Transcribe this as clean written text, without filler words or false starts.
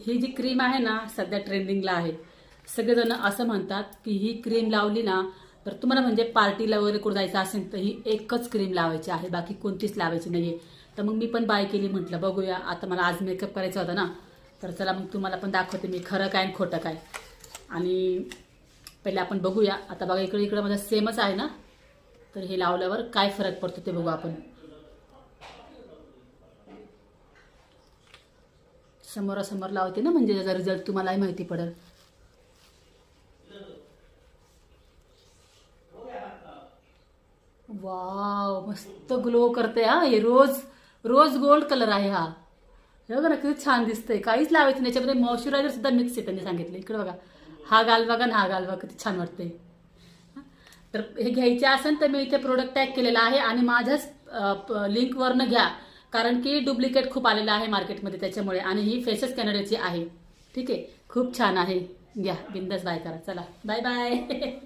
ही जी cream आहे ना सध्या ट्रेंडिंगला आहे. सगळेजण असं म्हणतात की ही क्रीम लावली ना तर तुम्हाला म्हणजे पार्टीला वगैरे कुठं जायचं असेल तर ही एकच क्रीम लावायची आहे, बाकी कोणतीच लावायची नाहीये. तर मग मी पण बाय केली, म्हटलं बघूया. आता मला आज मेकअप करायचा होता ना, तर चला मग तुम्हाला पण दाखवते मी खरं काय आणि खोटं काय. आणि पहिले आपण बघूया. आता बघा इकडे इकडे माझा सेमच आहे ना, तर हे लावल्यावर काय फरक पडतो ते बघू आपण. समोरासमोर लावते ना, म्हणजे त्याचा रिझल्ट तुम्हालाही माहिती पडेल. वाव, मस्त ग्लो करते हा. हे रोज रोज गोल्ड कलर आहे हा. हे बघा ना किती छान दिसतंय. काहीच लावायचं नाही, याच्यामध्ये मॉइश्चरायझर सुद्धा मिक्स आहे त्यांनी सांगितलं. इकडे बघा, हा गाल बघा ना, हा गाल बघा किती छान वाटतंय. तर हे घ्यायचे असेल तर मी इथे प्रोडक्ट टॅग केलेला आहे आणि माझ्याच लिंकवरनं घ्या, कारण की डुप्लिकेट खूप आलेलं आहे मार्केटमध्ये त्याच्यामुळे. आणि ही फेसेस कॅनडाची आहे. ठीक आहे, खूप छान आहे. घ्या, बिंदास बाय करा. चला बाय बाय.